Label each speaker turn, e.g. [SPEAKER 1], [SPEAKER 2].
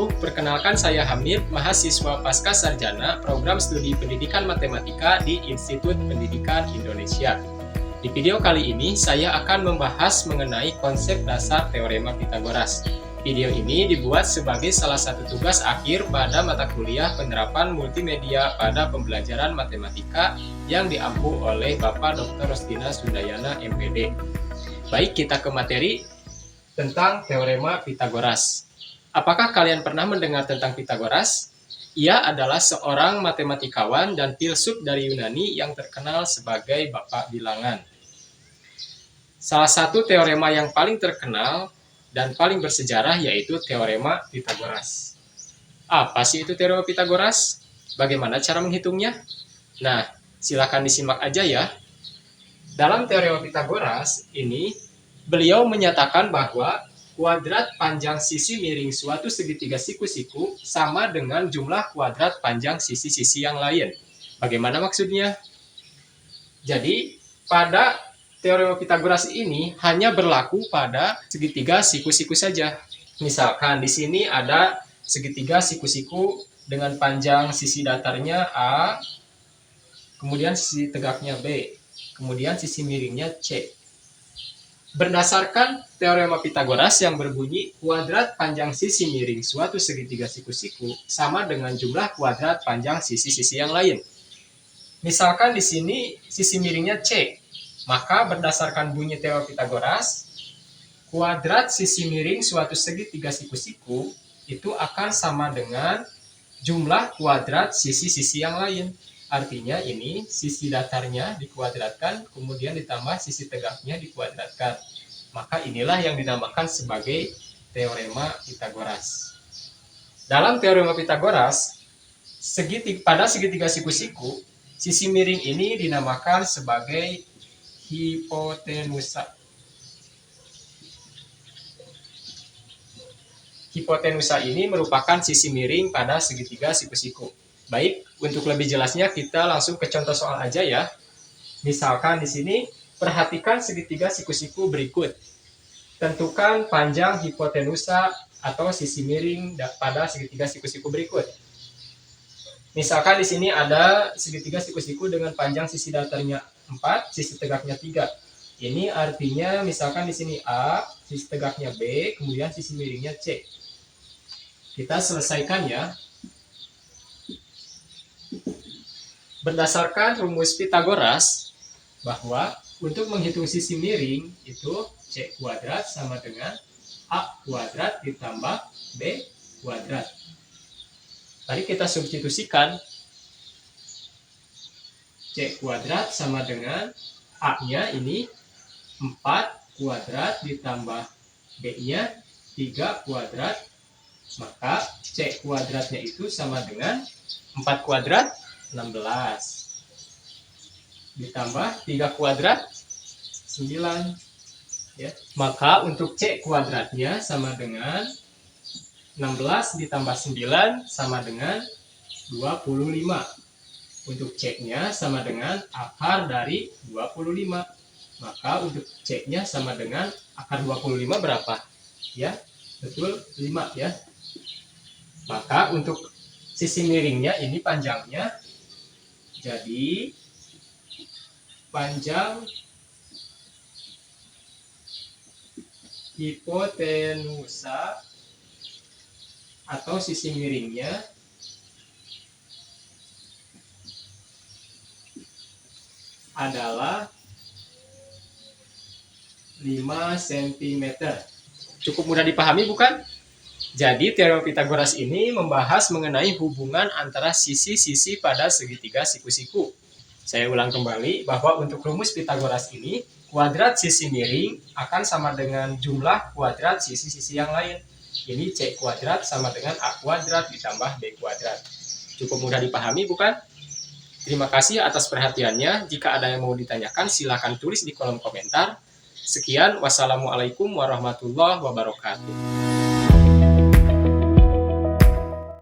[SPEAKER 1] perkenalkan saya Hamid, mahasiswa Pasca Sarjana Program Studi Pendidikan Matematika di Institut Pendidikan Indonesia. Di video kali ini, saya akan membahas mengenai konsep dasar Teorema Pitagoras. Video ini dibuat sebagai salah satu tugas akhir pada mata kuliah penerapan multimedia pada pembelajaran matematika yang diampu oleh Bapak Dr. Rostina Sundayana, MPD. Baik, kita ke materi tentang Teorema Pitagoras. Apakah kalian pernah mendengar tentang Pitagoras? Ia adalah seorang matematikawan dan filsuf dari Yunani yang terkenal sebagai Bapak Bilangan. Salah satu teorema yang paling terkenal dan paling bersejarah yaitu Teorema Pitagoras. Apa sih itu Teorema Pitagoras? Bagaimana cara menghitungnya? Nah, silakan disimak aja ya. Dalam Teorema Pitagoras ini, beliau menyatakan bahwa kuadrat panjang sisi miring suatu segitiga siku-siku sama dengan jumlah kuadrat panjang sisi-sisi yang lain. Bagaimana maksudnya? Jadi, pada Teorema Pitagoras ini hanya berlaku pada segitiga siku-siku saja. Misalkan di sini ada segitiga siku-siku dengan panjang sisi datarnya A, kemudian sisi tegaknya B, kemudian sisi miringnya C. Berdasarkan Teorema Pitagoras yang berbunyi kuadrat panjang sisi miring suatu segitiga siku-siku sama dengan jumlah kuadrat panjang sisi-sisi yang lain. Misalkan di sini sisi miringnya C, maka berdasarkan bunyi Teorema Pitagoras, kuadrat sisi miring suatu segitiga siku-siku itu akan sama dengan jumlah kuadrat sisi-sisi yang lain. Artinya ini sisi datarnya dikuadratkan, kemudian ditambah sisi tegaknya dikuadratkan. Maka inilah yang dinamakan sebagai Teorema Pitagoras. Dalam Teorema Pitagoras, pada segitiga siku-siku, sisi miring ini dinamakan sebagai hipotenusa. Hipotenusa ini merupakan sisi miring pada segitiga siku-siku. Baik, untuk lebih jelasnya kita langsung ke contoh soal aja ya. Misalkan di sini perhatikan segitiga siku-siku berikut. Tentukan panjang hipotenusa atau sisi miring pada segitiga siku-siku berikut. Misalkan di sini ada segitiga siku-siku dengan panjang sisi datarnya 4, sisi tegaknya 3. Ini artinya misalkan di sini A, sisi tegaknya B, kemudian sisi miringnya C. Kita selesaikan ya. Berdasarkan rumus Pitagoras, bahwa untuk menghitung sisi miring itu C kuadrat sama dengan A kuadrat ditambah B kuadrat. Tadi kita substitusikan C kuadrat sama dengan A-nya ini 4 kuadrat ditambah B-nya 3 kuadrat. Maka C kuadratnya itu sama dengan 4 kuadrat 16 ditambah 3 kuadrat 9 ya. Maka untuk C kuadratnya sama dengan 16 ditambah 9 sama dengan 25. Untuk C-nya sama dengan akar dari 25. Maka untuk C-nya sama dengan akar 25 berapa? Ya, betul 5 ya. Maka untuk sisi miringnya ini panjangnya, jadi panjang hipotenusa atau sisi miringnya adalah 5 cm. Cukup mudah dipahami bukan? Jadi Teorema Pitagoras ini membahas mengenai hubungan antara sisi-sisi pada segitiga siku-siku. Saya ulang kembali bahwa untuk rumus Pitagoras ini, kuadrat sisi miring akan sama dengan jumlah kuadrat sisi-sisi yang lain. Ini C kuadrat sama dengan A kuadrat ditambah B kuadrat. Cukup mudah dipahami bukan? Terima kasih atas perhatiannya. Jika ada yang mau ditanyakan, silakan tulis di kolom komentar. Sekian, wassalamualaikum warahmatullahi wabarakatuh.